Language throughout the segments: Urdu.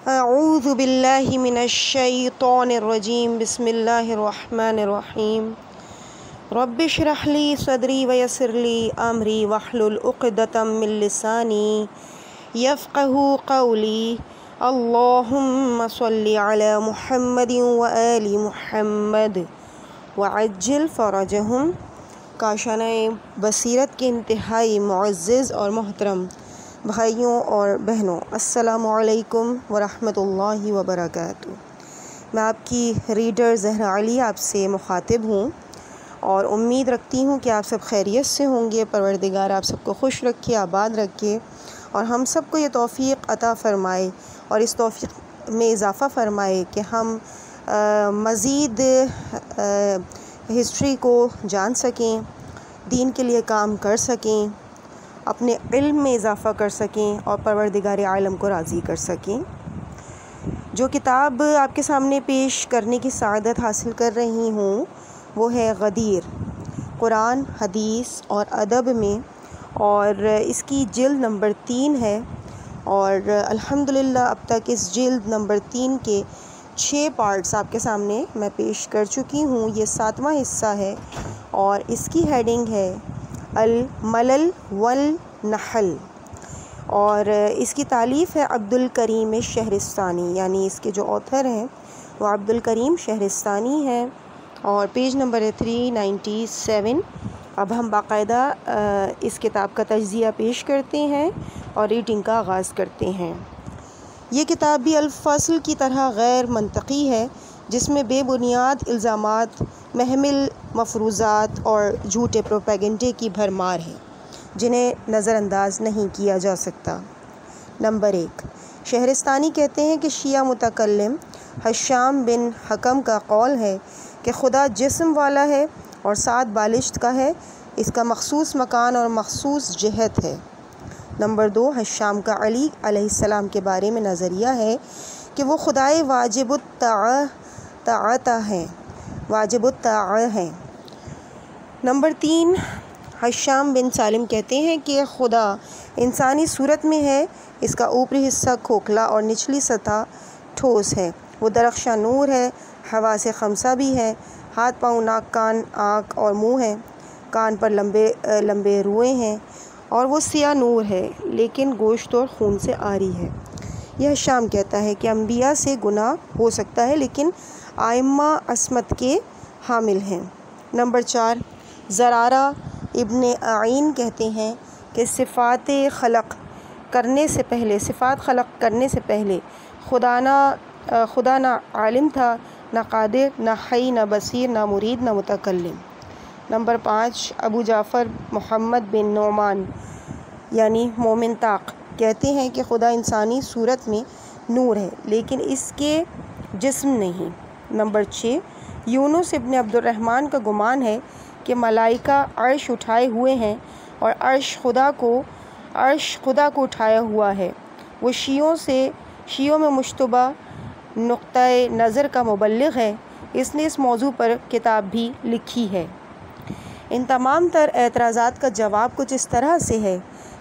اعوذ باللہ من الشیطان الرجیم بسم اللہ الرحمن الرحیم رب اشرح لی صدری ویسر لی امری واحلل عقدۃ من لسانی یفقہوا قولی اللہم صلی علی محمد وآل محمد وعجل فرجہم۔ کاشانہ بصیرت کے انتہائی معزز اور محترم بھائیوں اور بہنوں، السلام علیکم ورحمۃ اللہ وبرکاتہ۔ میں آپ کی ریڈر زہرا علی آپ سے مخاطب ہوں اور امید رکھتی ہوں کہ آپ سب خیریت سے ہوں گے۔ پروردگار آپ سب کو خوش رکھے، آباد رکھے اور ہم سب کو یہ توفیق عطا فرمائے اور اس توفیق میں اضافہ فرمائے کہ ہم مزید ہسٹری کو جان سکیں، دین کے لیے کام کر سکیں، اپنے علم میں اضافہ کر سکیں اور پروردگار عالم کو راضی کر سکیں۔ جو کتاب آپ کے سامنے پیش کرنے کی سعادت حاصل کر رہی ہوں وہ ہے غدیر، قرآن، حدیث اور ادب میں، اور اس کی جلد نمبر 3 ہے اور الحمدللہ اب تک اس جلد نمبر 3 کے 6 پارٹس آپ کے سامنے میں پیش کر چکی ہوں۔ یہ 7واں حصہ ہے اور اس کی ہیڈنگ ہے الملل والنحل، اور اس کی تالیف ہے عبدالکریم شہرستانی، یعنی اس کے جو آتھر ہیں وہ عبدالکریم شہرستانی ہیں، اور پیج نمبر ہے 397۔ اب ہم باقاعدہ اس کتاب کا تجزیہ پیش کرتے ہیں اور ریڈنگ کا آغاز کرتے ہیں۔ یہ کتاب بھی الفصل کی طرح غیر منطقی ہے، جس میں بے بنیاد الزامات، محمل مفروضات اور جھوٹے پروپیگنڈے کی بھرمار ہے جنہیں نظر انداز نہیں کیا جا سکتا۔ نمبر 1، شہرستانی کہتے ہیں کہ شیعہ متکلم ہشام بن حکم کا قول ہے کہ خدا جسم والا ہے اور 7 بالشت کا ہے، اس کا مخصوص مکان اور مخصوص جہت ہے۔ نمبر 2، ہشام کا علی علیہ السلام کے بارے میں نظریہ ہے کہ وہ خدائے واجب الطاعہ ہیں۔ نمبر 3، ہشام بن سالم کہتے ہیں کہ خدا انسانی صورت میں ہے، اس کا اوپری حصہ کھوکھلا اور نچلی سطح ٹھوس ہے، وہ درخشاں نور ہے، حواس خمسہ بھی ہے، ہاتھ پاؤں ناک کان آنکھ اور منہ ہے، کان پر لمبے روئے ہیں اور وہ سیاہ نور ہے لیکن گوشت اور خون سے عاری ہے۔ یہ ہشام کہتا ہے کہ انبیاء سے گناہ ہو سکتا ہے لیکن ائمہ عصمت کے حامل ہیں۔ نمبر 4، زرارہ ابن عین کہتے ہیں کہ صفات خلق کرنے سے پہلے خدا نہ عالم تھا، نہ قادر، نہ حی، نہ بصیر، نہ مرید، نہ متکلم۔ نمبر 5، ابو جعفر محمد بن نعمان یعنی مومن طاق کہتے ہیں کہ خدا انسانی صورت میں نور ہے لیکن اس کے جسم نہیں۔ نمبر 6، یونس ابن عبد الرحمن کا گمان ہے کہ ملائکہ عرش اٹھائے ہوئے ہیں اور عرش خدا کو اٹھایا ہوا ہے۔ وہ شیعوں میں مشتبہ نقطۂ نظر کا مبلغ ہے، اس نے اس موضوع پر کتاب بھی لکھی ہے۔ ان تمام تر اعتراضات کا جواب کچھ اس طرح سے ہے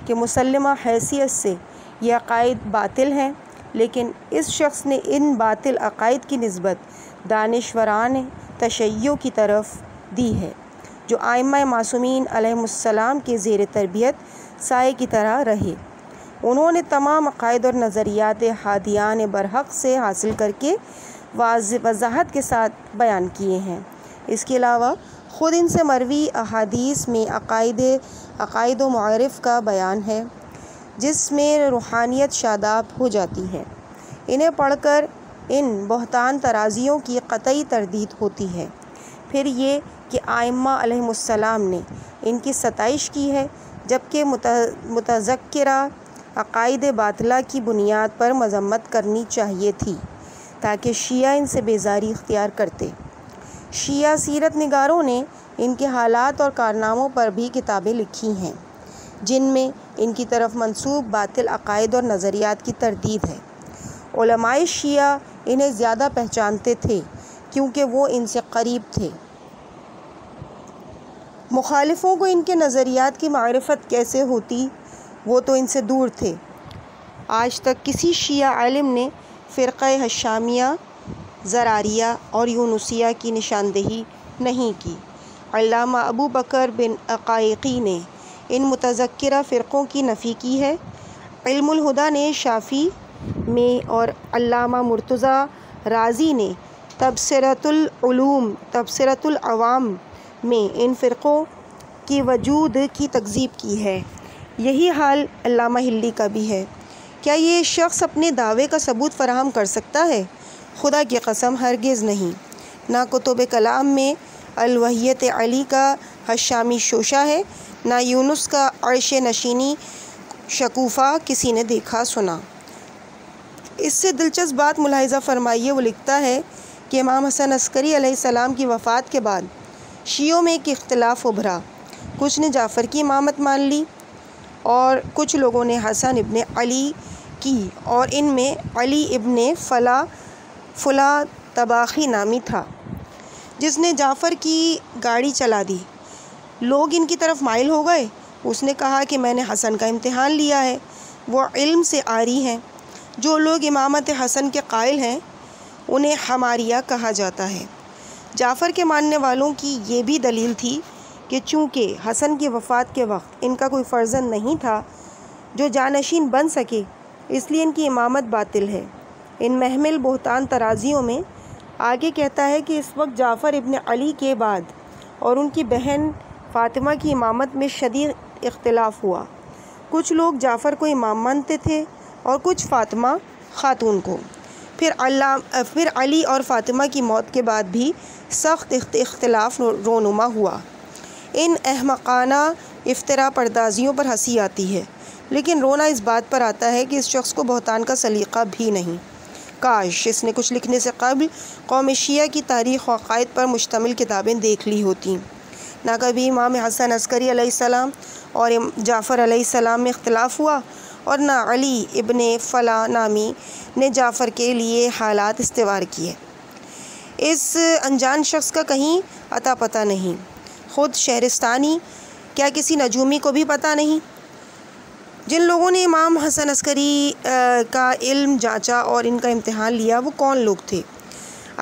کہ مسلمہ حیثیت سے یہ عقائد باطل ہیں، لیکن اس شخص نے ان باطل عقائد کی نسبت دانشوران تشیع کی طرف دی ہے جو ائمہ معصومین علیہم السلام کے زیر تربیت سائے کی طرح رہے۔ انہوں نے تمام عقائد اور نظریات ہادیان برحق سے حاصل کر کے وضاحت کے ساتھ بیان کیے ہیں۔ اس کے علاوہ خود ان سے مروی احادیث میں عقائد و معارف کا بیان ہے جس میں روحانیت شاداب ہو جاتی ہے۔ انہیں پڑھ کر ان بہتان ترازیوں کی قطعی تردید ہوتی ہے۔ پھر یہ کہ ائمہ علیہم السلام نے ان کی ستائش کی ہے جبکہ متذکرہ عقائد باطلہ کی بنیاد پر مذمت کرنی چاہیے تھی تاکہ شیعہ ان سے بیزاری اختیار کرتے۔ شیعہ سیرت نگاروں نے ان کے حالات اور کارناموں پر بھی کتابیں لکھی ہیں جن میں ان کی طرف منسوب باطل عقائد اور نظریات کی تردید ہے۔ علماء شیعہ انہیں زیادہ پہچانتے تھے کیونکہ وہ ان سے قریب تھے۔ مخالفوں کو ان کے نظریات کی معرفت کیسے ہوتی؟ وہ تو ان سے دور تھے۔ آج تک کسی شیعہ عالم نے فرقہ حشامیہ، زراریہ اور یونسیہ کی نشاندہی نہیں کی۔ علامہ ابو بکر بن عقائقی نے ان متذکرہ فرقوں کی نفی کی ہے۔ علم الہدیٰ نے شافی میں اور علامہ مرتضیٰ رازی نے تبصرۃ العلوم تبصرۃ العوام میں ان فرقوں کی وجود کی تکذیب کی ہے۔ یہی حال علامہ حلی کا بھی ہے۔ کیا یہ شخص اپنے دعوے کا ثبوت فراہم کر سکتا ہے؟ خدا کی قسم ہرگز نہیں۔ نہ کتب کلام میں الوحیت علی کا حشامی شوشہ ہے، نہ یونس کا عرش نشینی شکوفہ کسی نے دیکھا سنا۔ اس سے دلچسپ بات ملاحظہ فرمائیے، وہ لکھتا ہے کہ امام حسن عسکری علیہ السلام کی وفات کے بعد شیعوں میں ایک اختلاف ابھرا۔ کچھ نے جعفر کی امامت مان لی اور کچھ لوگوں نے حسن ابن علی کی، اور ان میں علی ابن فلاں طباخی نامی تھا جس نے جعفر کی گاڑی چلا دی۔ لوگ ان کی طرف مائل ہو گئے۔ اس نے کہا کہ میں نے حسن کا امتحان لیا ہے، وہ علم سے عاری ہیں۔ جو لوگ امامت حسن کے قائل ہیں انہیں حماریہ کہا جاتا ہے۔ جعفر کے ماننے والوں کی یہ بھی دلیل تھی کہ چونکہ حسن کی وفات کے وقت ان کا کوئی فرزند نہیں تھا جو جانشین بن سکے، اس لیے ان کی امامت باطل ہے۔ ان محمل بہتان ترازیوں میں آگے کہتا ہے کہ اس وقت جعفر ابن علی کے بعد اور ان کی بہن فاطمہ کی امامت میں شدید اختلاف ہوا۔ کچھ لوگ جعفر کو امام مانتے تھے اور کچھ فاطمہ خاتون کو۔ پھر علی اور فاطمہ کی موت کے بعد بھی سخت اختلاف رونما ہوا۔ ان احمقانہ افتراء پردازیوں پر ہنسی آتی ہے، لیکن رونا اس بات پر آتا ہے کہ اس شخص کو بہتان کا سلیقہ بھی نہیں۔ کاش اس نے کچھ لکھنے سے قبل قوم شیعہ کی تاریخ و عقائد پر مشتمل کتابیں دیکھ لی ہوتیں۔ نہ کبھی امام حسن عسکری علیہ السلام اور جعفر علیہ السلام میں اختلاف ہوا، اور نہ علی ابن فلاں نامی نے جعفر کے لیے حالات استوار کیے۔ اس انجان شخص کا کہیں اتا پتہ نہیں۔ خود شہرستانی کیا کسی نجومی کو بھی پتہ نہیں؟ جن لوگوں نے امام حسن عسکری کا علم جانچا اور ان کا امتحان لیا وہ کون لوگ تھے؟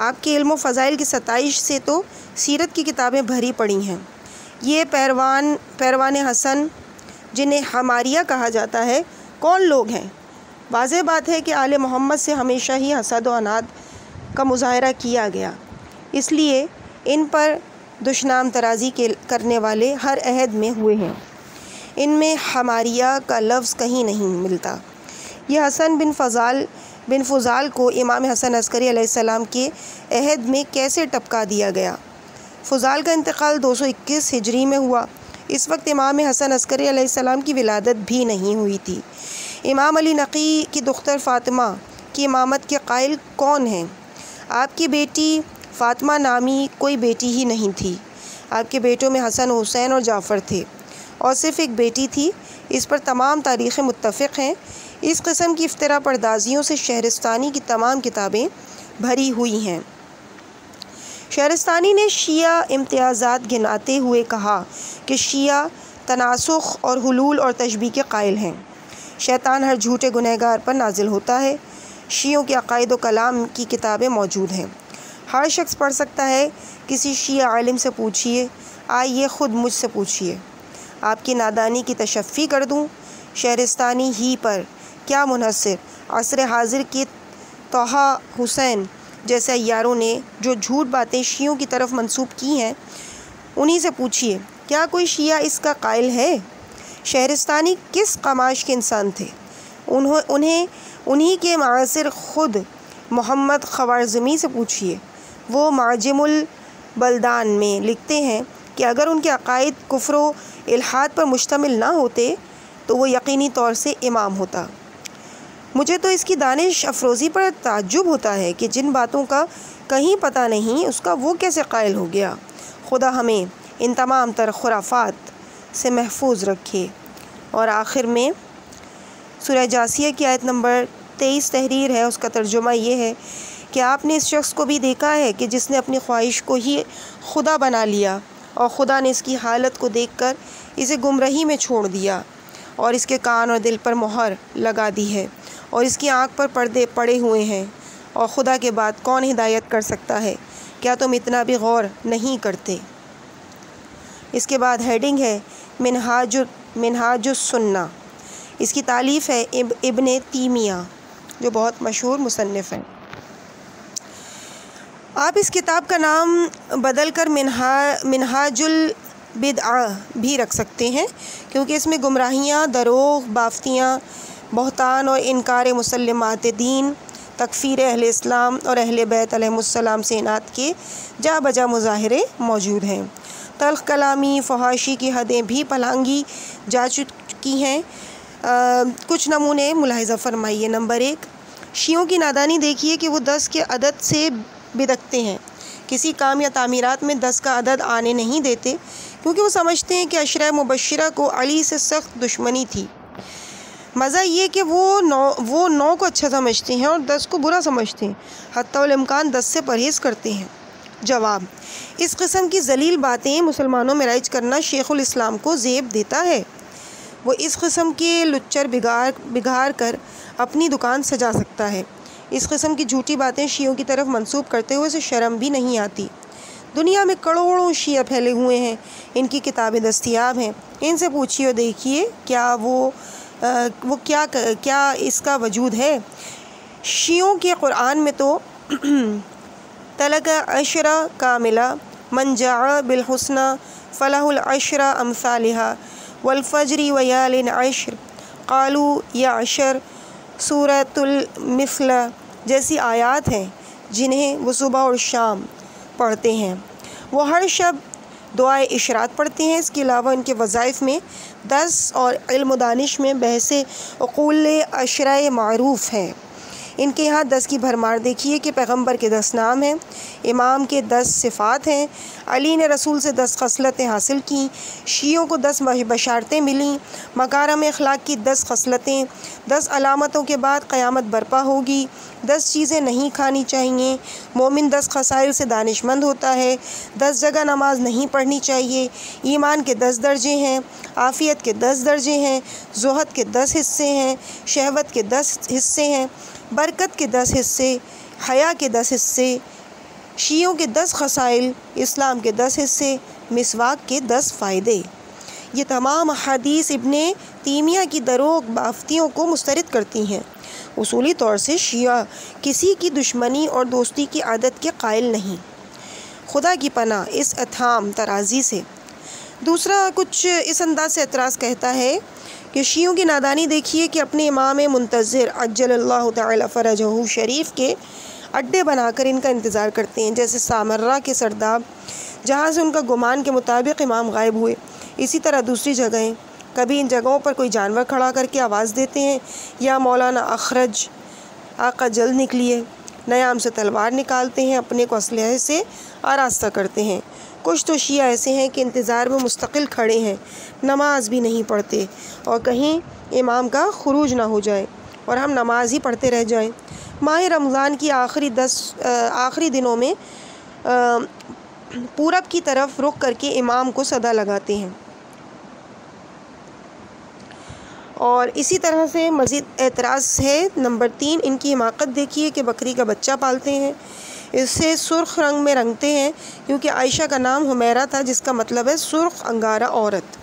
آپ کے علم و فضائل کی ستائش سے تو سیرت کی کتابیں بھری پڑی ہیں۔ یہ پیروان حسن جنہیں حماریہ کہا جاتا ہے کون لوگ ہیں؟ واضح بات ہے کہ آل محمد سے ہمیشہ ہی حسد و عناد کا مظاہرہ کیا گیا، اس لیے ان پر دشنام ترازی کرنے والے ہر عہد میں ہوئے ہیں۔ ان میں حماریہ کا لفظ کہیں نہیں ملتا۔ یہ حسن بن فضال کو امام حسن عسکری علیہ السلام کے عہد میں کیسے ٹپکا دیا گیا؟ فضال کا انتقال 221 ہجری میں ہوا۔ اس وقت امام حسن عسکری علیہ السلام کی ولادت بھی نہیں ہوئی تھی۔ امام علی نقی کی دختر فاطمہ کی امامت کے قائل کون ہیں؟ آپ کی بیٹی فاطمہ نامی کوئی بیٹی ہی نہیں تھی۔ آپ کے بیٹوں میں حسن، حسین اور جعفر تھے، اور صرف ایک بیٹی تھی۔ اس پر تمام تاریخیں متفق ہیں۔ اس قسم کی افتراء پردازیوں سے شہرستانی کی تمام کتابیں بھری ہوئی ہیں۔ شہرستانی نے شیعہ امتیازات گناتے ہوئے کہا کہ شیعہ تناسخ اور حلول اور تشبیہ کے قائل ہیں۔ شیطان ہر جھوٹے گنہگار پر نازل ہوتا ہے۔ شیعوں کے عقائد و کلام کی کتابیں موجود ہیں، ہر شخص پڑھ سکتا ہے۔ کسی شیعہ عالم سے پوچھیے، آئیے خود مجھ سے پوچھیے، آپ کی نادانی کی تشفی کر دوں۔ شہرستانی ہی پر کیا منحصر عصر حاضر کے طٰہٰ حسین جیسے عیاروں نے جو جھوٹ باتیں شیعوں کی طرف منسوب کی ہیں، انہی سے پوچھیے کیا کوئی شیعہ اس کا قائل ہے؟ شہرستانی کس قماش کے انسان تھے؟ انہی کے معاصر خود محمد خوارزمی سے پوچھیے۔ وہ معجم البلدان میں لکھتے ہیں کہ اگر ان کے عقائد کفر و الحاد پر مشتمل نہ ہوتے تو وہ یقینی طور سے امام ہوتا۔ مجھے تو اس کی دانش افروزی پر تعجب ہوتا ہے کہ جن باتوں کا کہیں پتہ نہیں اس کا وہ کیسے قائل ہو گیا۔ خدا ہمیں ان تمام تر خرافات سے محفوظ رکھے۔ اور آخر میں سورہ جاسیہ کی آیت نمبر 23 تحریر ہے، اس کا ترجمہ یہ ہے کہ آپ نے اس شخص کو بھی دیکھا ہے کہ جس نے اپنی خواہش کو ہی خدا بنا لیا، اور خدا نے اس کی حالت کو دیکھ کر اسے گمراہی میں چھوڑ دیا اور اس کے کان اور دل پر مہر لگا دی ہے، اور اس کی آنکھ پر پردے پڑے ہوئے ہیں، اور خدا کے بعد کون ہدایت کر سکتا ہے؟ کیا تم اتنا بھی غور نہیں کرتے؟ اس کے بعد ہیڈنگ ہے منہاج السنہ۔ اس کی تالیف ہے ابن تیمیہ جو بہت مشہور مصنف ہیں۔ آپ اس کتاب کا نام بدل کر منہاج البدع بھی رکھ سکتے ہیں، کیونکہ اس میں گمراہیاں، دروغ، بافتیاں، بہتان اور انکار مسلمات دین، تکفیر اہل اسلام اور اہل بیت علیہم السلام سے اناد کے جا بجا مظاہرے موجود ہیں۔ تلخ کلامی، فحاشی کی حدیں بھی پلانگی جا چکی ہیں۔ کچھ نمونے ملاحظہ فرمائیے۔ نمبر 1، شیعوں کی نادانی دیکھیے کہ وہ 10 کے عدد سے بدکتے ہیں۔ کسی کام یا تعمیرات میں 10 کا عدد آنے نہیں دیتے، کیونکہ وہ سمجھتے ہیں کہ عشرہ مبشرہ کو علی سے سخت دشمنی تھی۔ مزہ یہ کہ وہ 9 کو اچھا سمجھتے ہیں اور 10 کو برا سمجھتے ہیں، حتی الامکان 10 سے پرہیز کرتے ہیں۔ جواب: اس قسم کی ذلیل باتیں مسلمانوں میں رائج کرنا شیخ الاسلام کو زیب دیتا ہے۔ وہ اس قسم کے لچر بگاڑ کر اپنی دکان سجا سکتا ہے۔ اس قسم کی جھوٹی باتیں شیعوں کی طرف منسوب کرتے ہوئے اسے شرم بھی نہیں آتی۔ دنیا میں کروڑوں شیعہ پھیلے ہوئے ہیں، ان کی کتابیں دستیاب ہیں، ان سے پوچھیے اور دیکھیے کیا وہ کیا اس کا وجود ہے۔ شیعوں کے قرآن میں تو تلک عشرہ کاملہ من جاء بالحسنى فلہ العشر امثالها والفجر ویال عشر قالوا یا عشر سورۃ المثل جیسی آیات ہیں جنہیں وہ صبح اور شام پڑھتے ہیں۔ وہ ہر شب دعائے اشراق پڑھتے ہیں۔ اس کے علاوہ ان کے وظائف میں 10 اور علم و دانش میں بحث عقول عشرہ معروف ہیں۔ ان کے یہاں 10 کی بھرمار دیکھیے کہ پیغمبر کے 10 نام ہیں، امام کے 10 صفات ہیں، علی نے رسول سے 10 خصلتیں حاصل کیں، شیعوں کو 10 بشارتیں ملیں، مکارم اخلاق کی 10 خصلتیں، 10 علامتوں کے بعد قیامت برپا ہوگی، 10 چیزیں نہیں کھانی چاہیے، مومن 10 خصائل سے دانش مند ہوتا ہے، 10 جگہ نماز نہیں پڑھنی چاہیے، ایمان کے 10 درجے ہیں، عافیت کے 10 درجے ہیں، زہد کے 10 حصے ہیں، شہوت کے 10 حصے ہیں، برکت کے 10 حصے، حیا کے 10 حصے، شیعوں کے 10 خصائل، اسلام کے 10 حصے، مسواک کے 10 فائدے۔ یہ تمام احادیث ابن تیمیہ کی دروغ بافتیوں کو مسترد کرتی ہیں۔ اصولی طور سے شیعہ کسی کی دشمنی اور دوستی کی عادت کے قائل نہیں۔ خدا کی پناہ اس اتھام ترازی سے۔ دوسرا کچھ اس انداز سے اعتراض کہتا ہے کہ شیعوں کی نادانی دیکھیے کہ اپنے امام منتظر عجل اللہ تعالی فرجہ شریف کے اڈے بنا کر ان کا انتظار کرتے ہیں، جیسے سامرہ کے سرداب جہاں سے ان کا گمان کے مطابق امام غائب ہوئے، اسی طرح دوسری جگہیں کبھی ان جگہوں پر کوئی جانور کھڑا کر کے آواز دیتے ہیں، یا مولانا اخرج آقا جلد نکلیے، نیام سے تلوار نکالتے ہیں، اپنے کو اسلحے سے آراستہ کرتے ہیں۔ کچھ تو شیعہ ایسے ہیں کہ انتظار میں مستقل کھڑے ہیں، نماز بھی نہیں پڑھتے، اور کہیں امام کا خروج نہ ہو جائے اور ہم نماز ہی پڑھتے رہ جائیں۔ ماہ رمضان کی آخری دنوں میں پورب کی طرف رخ کر کے امام کو صدا لگاتے ہیں۔ اور اسی طرح سے مزید اعتراض ہے۔ نمبر 3، ان کی حماقت دیکھیے کہ بکری کا بچہ پالتے ہیں، اسے سرخ رنگ میں رنگتے ہیں، کیونکہ عائشہ کا نام حمیرہ تھا جس کا مطلب ہے سرخ انگارہ عورت۔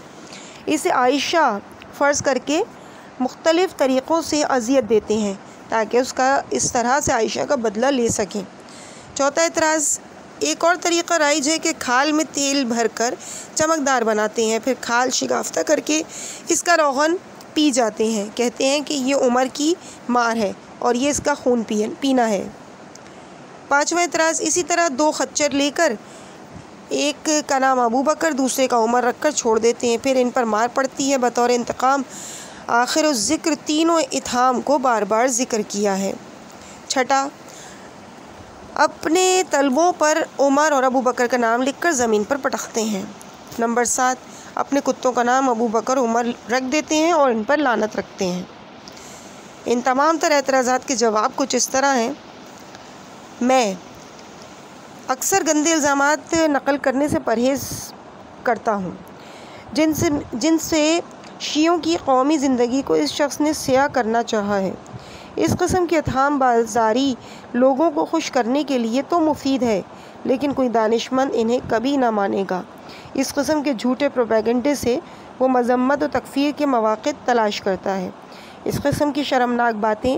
اسے عائشہ فرض کر کے مختلف طریقوں سے اذیت دیتے ہیں تاکہ اس طرح سے عائشہ کا بدلہ لے سکیں۔ چوتھا اعتراض، ایک اور طریقہ رائج ہے کہ کھال میں تیل بھر کر چمکدار بناتے ہیں، پھر کھال شگافتہ کر کے اس کا روغن پی جاتے ہیں، کہتے ہیں کہ یہ عمر کی مار ہے اور یہ اس کا خون پینا ہے۔ پانچواں اعتراض، اسی طرح 2 خچر لے کر ایک کا نام ابو بکر دوسرے کا عمر رکھ کر چھوڑ دیتے ہیں، پھر ان پر مار پڑتی ہے بطور انتقام۔ آخر الذکر تینوں اتہام کو بار بار ذکر کیا ہے۔ چھٹا، اپنے طلبوں پر عمر اور ابو بکر کا نام لکھ کر زمین پر پٹکتے ہیں۔ نمبر 7، اپنے کتوں کا نام ابو بکر عمر رکھ دیتے ہیں اور ان پر لعنت رکھتے ہیں۔ ان تمام تر اعتراضات کے جواب کچھ اس طرح ہیں۔ میں اکثر گندے الزامات نقل کرنے سے پرہیز کرتا ہوں جن سے شیعوں کی قومی زندگی کو اس شخص نے سیاہ کرنا چاہا ہے۔ اس قسم کی اتہام بازاری لوگوں کو خوش کرنے کے لیے تو مفید ہے، لیکن کوئی دانشمند انہیں کبھی نہ مانے گا۔ اس قسم کے جھوٹے پروپیگنڈے سے وہ مذمت و تکفیر کے مواقع تلاش کرتا ہے۔ اس قسم کی شرمناک باتیں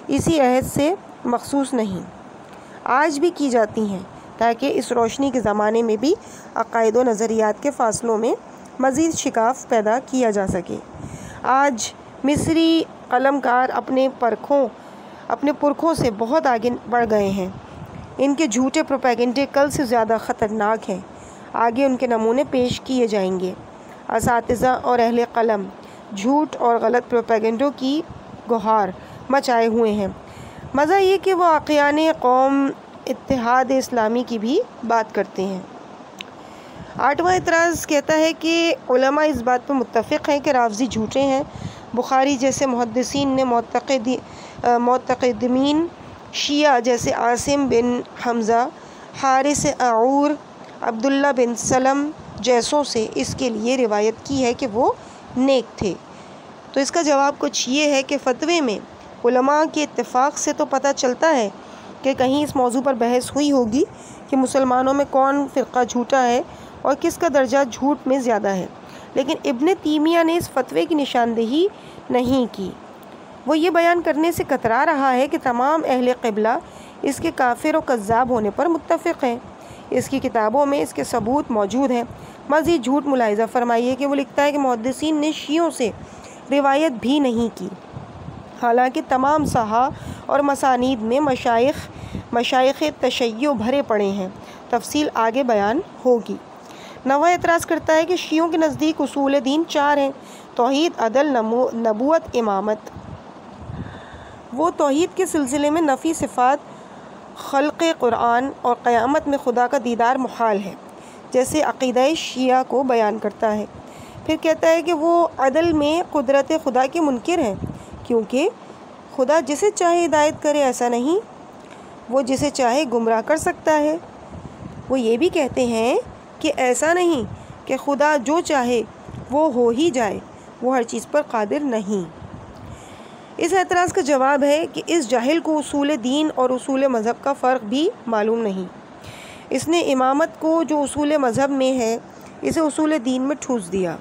اسی عہد سے مخصوص نہیں، آج بھی کی جاتی ہیں، تاکہ اس روشنی کے زمانے میں بھی عقائد و نظریات کے فاصلوں میں مزید شکاف پیدا کیا جا سکے۔ آج مصری قلمکار اپنے پرکھوں سے بہت آگے بڑھ گئے ہیں۔ ان کے جھوٹے پروپیگنڈے کل سے زیادہ خطرناک ہیں۔ آگے ان کے نمونے پیش کیے جائیں گے۔ اساتذہ اور اہل قلم جھوٹ اور غلط پروپیگنڈوں کی گہار مچائے ہوئے ہیں۔ مزہ یہ کہ وہ عاقلان قوم اتحاد اسلامی کی بھی بات کرتے ہیں۔ 8واں اعتراض کہتا ہے کہ علماء اس بات پر متفق ہیں کہ رافضی جھوٹے ہیں۔ بخاری جیسے محدثین نے متقدمین شیعہ جیسے عاصم بن حمزہ، حارث اعور، عبداللہ بن سلم جیسوں سے اس کے لیے روایت کی ہے کہ وہ نیک تھے۔ تو اس کا جواب کچھ یہ ہے کہ فتوے میں علماء کے اتفاق سے تو پتہ چلتا ہے کہ کہیں اس موضوع پر بحث ہوئی ہوگی کہ مسلمانوں میں کون فرقہ جھوٹا ہے اور کس کا درجہ جھوٹ میں زیادہ ہے، لیکن ابن تیمیہ نے اس فتوے کی نشاندہی نہیں کی۔ وہ یہ بیان کرنے سے کترا رہا ہے کہ تمام اہل قبلہ اس کے کافر و کذاب ہونے پر متفق ہیں۔ اس کی کتابوں میں اس کے ثبوت موجود ہیں۔ مزید جھوٹ ملاحظہ فرمائیے کہ وہ لکھتا ہے کہ محدثین نے شیعوں سے روایت بھی نہیں کی، حالانکہ تمام صحاح اور مسانید میں مشائخ تشیع بھرے پڑے ہیں۔ تفصیل آگے بیان ہوگی۔ 9واں اعتراض کرتا ہے کہ شیعوں کے نزدیک اصول دین 4 ہیں: توحید، عدل، نبوت، امامت۔ وہ توحید کے سلسلے میں نفی صفات، خلق قرآن اور قیامت میں خدا کا دیدار محال ہے، جیسے عقیدہ شیعہ کو بیان کرتا ہے۔ پھر کہتا ہے کہ وہ عدل میں قدرت خدا کے منکر ہیں، کیونکہ خدا جسے چاہے ہدایت کرے، ایسا نہیں، وہ جسے چاہے گمراہ کر سکتا ہے۔ وہ یہ بھی کہتے ہیں کہ ایسا نہیں کہ خدا جو چاہے وہ ہو ہی جائے، وہ ہر چیز پر قادر نہیں۔ اس اعتراض کا جواب ہے کہ اس جاہل کو اصول دین اور اصول مذہب کا فرق بھی معلوم نہیں۔ اس نے امامت کو جو اصول مذہب میں ہے اسے اصول دین میں ٹھوس دیا۔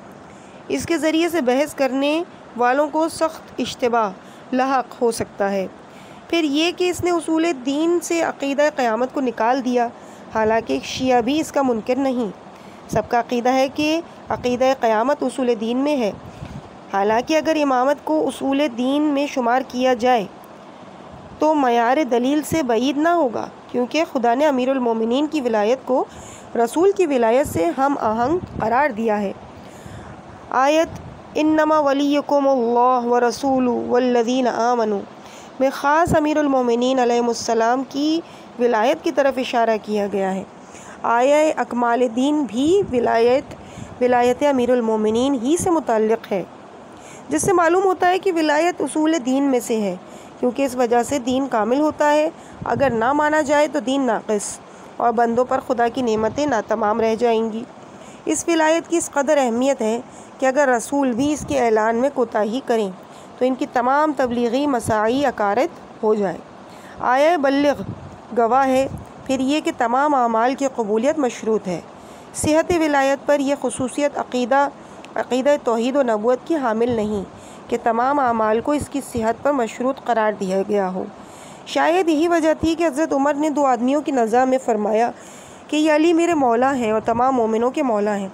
اس کے ذریعے سے بحث کرنے والوں کو سخت اشتباہ لاحق ہو سکتا ہے۔ پھر یہ کہ اس نے اصول دین سے عقیدہ قیامت کو نکال دیا، حالانکہ شیعہ بھی اس کا منکر نہیں۔ سب کا عقیدہ ہے کہ عقیدہ قیامت اصول دین میں ہے، حالانکہ اگر امامت کو اصول دین میں شمار کیا جائے تو معیار دلیل سے بعید نہ ہوگا، کیونکہ خدا نے امیر المومنین کی ولایت کو رسول کی ولایت سے ہم آہنگ قرار دیا ہے۔ آیت انما ولیکم اللہ ورسولہ والذین آمنوا میں خاص امیر المومنین علیہ السلام کی ولایت کی طرف اشارہ کیا گیا ہے۔ آیہ اکمال دین بھی ولایت امیر المومنین ہی سے متعلق ہے، جس سے معلوم ہوتا ہے کہ ولایت اصول دین میں سے ہے، کیونکہ اس وجہ سے دین کامل ہوتا ہے۔ اگر نہ مانا جائے تو دین ناقص اور بندوں پر خدا کی نعمتیں ناتمام رہ جائیں گی۔ اس ولایت کی اس قدر اہمیت ہے کہ اگر رسول بھی اس کے اعلان میں کوتاہی کریں تو ان کی تمام تبلیغی مساعی اکارت ہو جائے۔ آیہ بلغ گواہ ہے۔ پھر یہ کہ تمام اعمال کی قبولیت مشروط ہے۔ صحت ولایت پر یہ خصوصیت عقیدہ توحید و نبوت کی حامل نہیں کہ تمام اعمال کو اس کی صحت پر مشروط قرار دیا گیا ہو۔ شاید یہی وجہ تھی کہ حضرت عمر نے 2 آدمیوں کی نزاع میں فرمایا کہ یہ علی میرے مولا ہیں اور تمام مومنوں کے مولا ہیں،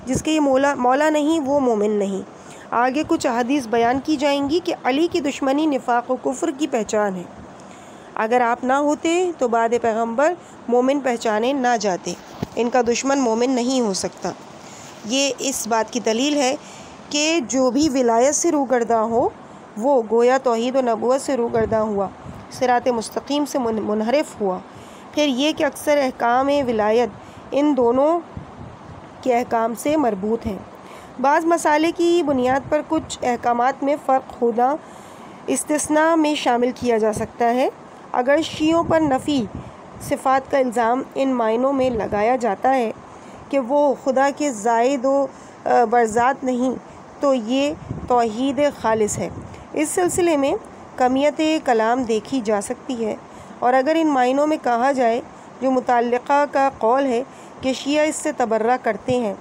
جس کے یہ مولا نہیں وہ مومن نہیں۔ آگے کچھ احادیث بیان کی جائیں گی کہ علی کی دشمنی نفاق و کفر کی پہچان ہے۔ اگر آپ نہ ہوتے تو بعد پیغمبر مومن پہچانے نہ جاتے، ان کا دشمن مومن نہیں ہو سکتا۔ یہ اس بات کی دلیل ہے کہ جو بھی ولایت سے روگرداں ہو وہ گویا توحید و نبوت سے روگرداں ہوا، صراط مستقیم سے منحرف ہوا۔ پھر یہ کہ اکثر احکام ولایت ان دونوں کے احکام سے مربوط ہیں۔ بعض مسائل کی بنیاد پر کچھ احکامات میں فرق ہونا استثناء میں شامل کیا جا سکتا ہے۔ اگر شیعوں پر نفی صفات کا الزام ان معنوں میں لگایا جاتا ہے کہ وہ خدا کے زائد و برذات نہیں تو یہ توحید خالص ہے۔ اس سلسلے میں کمیت کلام دیکھی جا سکتی ہے، اور اگر ان معنوں میں کہا جائے جو متعلقہ کا قول ہے کہ شیعہ اس سے تبرہ کرتے ہیں۔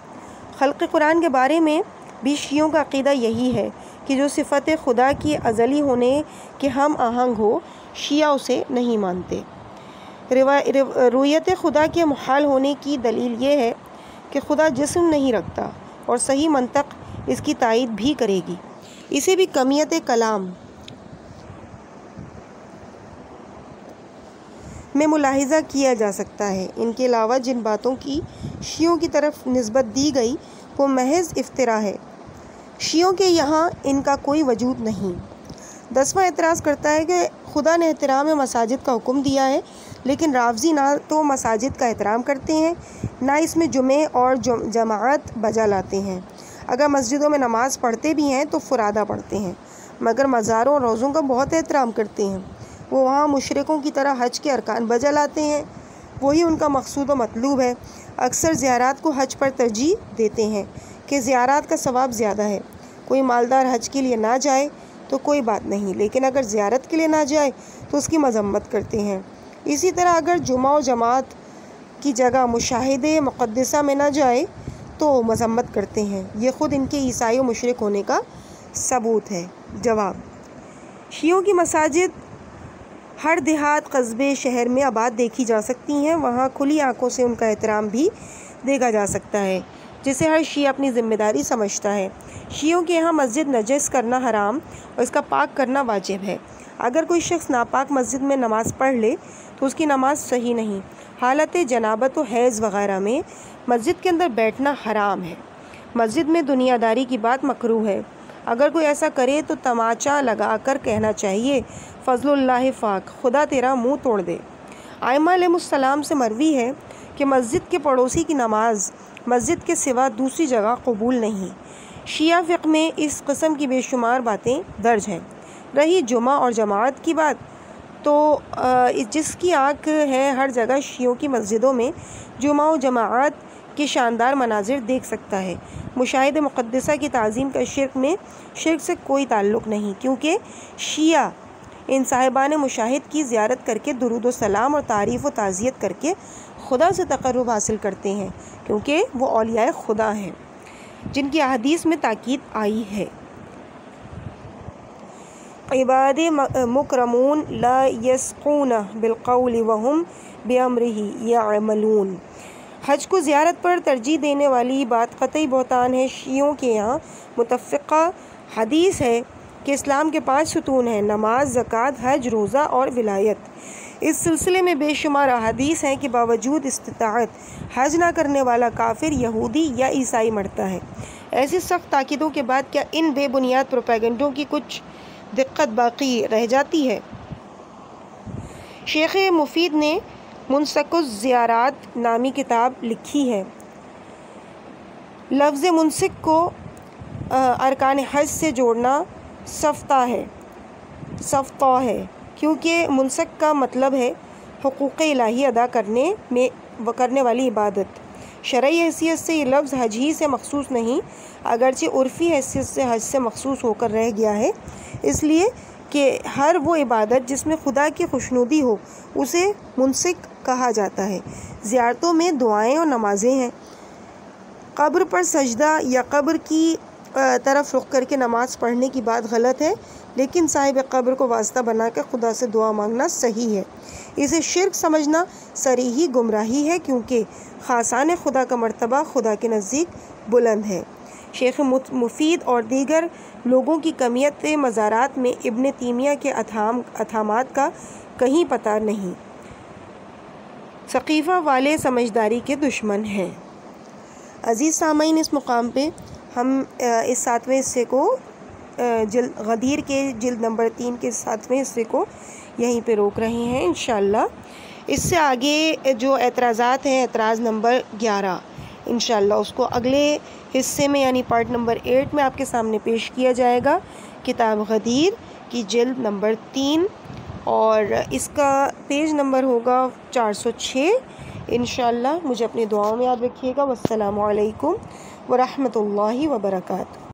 خلق قرآن کے بارے میں بھی شیعوں کا عقیدہ یہی ہے کہ جو صفت خدا کی ازلی ہونے کے ہم آہنگ ہو، شیعہ اسے نہیں مانتے۔ رویت خدا کے محال ہونے کی دلیل یہ ہے کہ خدا جسم نہیں رکھتا، اور صحیح منطق اس کی تائید بھی کرے گی۔ اسے بھی کمیت کلام میں ملاحظہ کیا جا سکتا ہے۔ ان کے علاوہ جن باتوں کی شیعوں کی طرف نسبت دی گئی وہ محض افتراء ہے، شیعوں کے یہاں ان کا کوئی وجود نہیں۔ 10واں اعتراض کرتا ہے کہ خدا نے احترام مساجد کا حکم دیا ہے، لیکن رافضی نہ تو مساجد کا احترام کرتے ہیں، نہ اس میں جمعے اور جماعت بجا لاتے ہیں۔ اگر مسجدوں میں نماز پڑھتے بھی ہیں تو فرادہ پڑھتے ہیں، مگر مزاروں اور روزوں کا بہت احترام کرتے ہیں۔ وہ وہاں مشرکوں کی طرح حج کے ارکان بجا لاتے ہیں، وہی ان کا مقصود و مطلوب ہے۔ اکثر زیارات کو حج پر ترجیح دیتے ہیں کہ زیارات کا ثواب زیادہ ہے۔ کوئی مالدار حج کے لیے نہ جائے تو کوئی بات نہیں، لیکن اگر زیارت کے لیے نہ جائے تو اس کی مذمت کرتے ہیں۔ اسی طرح اگر جمعہ و جماعت کی جگہ مشاہدے مقدسہ میں نہ جائے تو مذمت کرتے ہیں۔ یہ خود ان کے عیسائی و مشرک ہونے کا ثبوت ہے۔ جواب: شیعوں کی مساجد ہر دیہات، قصبے، شہر میں آباد دیکھی جا سکتی ہیں۔ وہاں کھلی آنکھوں سے ان کا احترام بھی دیکھا جا سکتا ہے، جسے ہر شیعہ اپنی ذمہ داری سمجھتا ہے۔ شیعوں کے یہاں مسجد نجس کرنا حرام اور اس کا پاک کرنا واجب ہے۔ اگر کوئی شخص ناپاک مسجد میں نماز پڑھ لے تو اس کی نماز صحیح نہیں۔ حالت جنابت و حیض وغیرہ میں مسجد کے اندر بیٹھنا حرام ہے۔ مسجد میں دنیا داری کی بات مکروہ ہے۔ اگر کوئی ایسا کرے تو تماچا لگا کر کہنا چاہیے، فضل اللہ فاک، خدا تیرا منہ توڑ دے۔ ائمہ علیہ السلام سے مروی ہے کہ مسجد کے پڑوسی کی نماز مسجد کے سوا دوسری جگہ قبول نہیں۔ شیعہ فقہ میں اس قسم کی بے شمار باتیں درج ہیں۔ رہی جمعہ اور جماعت کی بات، تو جس کی آنکھ ہے ہر جگہ شیعوں کی مسجدوں میں جمعہ و جماعت کے شاندار مناظر دیکھ سکتا ہے۔ مشاہد مقدسہ کی تعظیم کا شرک سے کوئی تعلق نہیں، کیونکہ شیعہ ان صاحبان مشاہد کی زیارت کر کے درود و سلام اور تعریف و تعزیت کر کے خدا سے تقرب حاصل کرتے ہیں، کیونکہ وہ اولیاء خدا ہیں جن کی احادیث میں تاکید آئی ہے۔ عباد مکرمون لا یسقون بالقول وهم بامرہ یعملون۔ حج کو زیارت پر ترجیح دینے والی بات قطعی بہتان ہے۔ شیعوں کے یہاں متفقہ حدیث ہے کہ اسلام کے 5 ستون ہیں: نماز، زکوٰۃ، حج، روزہ اور ولایت۔ اس سلسلے میں بے شمار احادیث ہیں کہ باوجود استطاعت حج نہ کرنے والا کافر، یہودی یا عیسائی مرتا ہے۔ ایسی سخت تاکیدوں کے بعد کیا ان بے بنیاد پروپیگنڈوں کی کچھ دقت باقی رہ جاتی ہے؟ شیخ مفید نے منسک الزیارات نامی کتاب لکھی ہے۔ لفظ منسک کو ارکان حج سے جوڑنا سفتہ ہے، کیونکہ منسک کا مطلب ہے حقوق الہی ادا کرنے والی عبادت۔ شرعی حیثیت سے یہ لفظ حج ہی سے مخصوص نہیں، اگرچہ عرفی حیثیت سے حج سے مخصوص ہو کر رہ گیا ہے، اس لیے کہ ہر وہ عبادت جس میں خدا کی خوشنودی ہو اسے منسک کہا جاتا ہے۔ زیارتوں میں دعائیں اور نمازیں ہیں۔ قبر پر سجدہ یا قبر کی طرف رخ کر کے نماز پڑھنے کی بات غلط ہے، لیکن صاحب قبر کو واسطہ بنا کر خدا سے دعا مانگنا صحیح ہے۔ اسے شرک سمجھنا صریحی گمراہی ہے، کیونکہ خاصان خدا کا مرتبہ خدا کے نزدیک بلند ہے۔ شیخ مفید اور دیگر لوگوں کی کمیت مزارات میں ابن تیمیہ کے اتہامات کا کہیں پتہ نہیں۔ ثقیفہ والے سمجھداری کے دشمن ہیں۔ عزیز سامعین، اس مقام پہ ہم اس 7ویں حصے کو غدیر کے جلد نمبر 3 کے 7ویں حصے کو یہیں پہ روک رہے ہیں انشاءاللہ۔ اس سے آگے جو اعتراضات ہیں، اعتراض نمبر 11، انشاءاللہ اس کو اگلے حصے میں یعنی پارٹ نمبر 8 میں آپ کے سامنے پیش کیا جائے گا۔ کتاب غدیر کی جلد نمبر 3 اور اس کا پیج نمبر ہوگا 406 انشاءاللہ۔ مجھے اپنی دعاؤں میں یاد رکھیے گا۔ والسلام علیکم ورحمۃ اللہ وبرکاتہ۔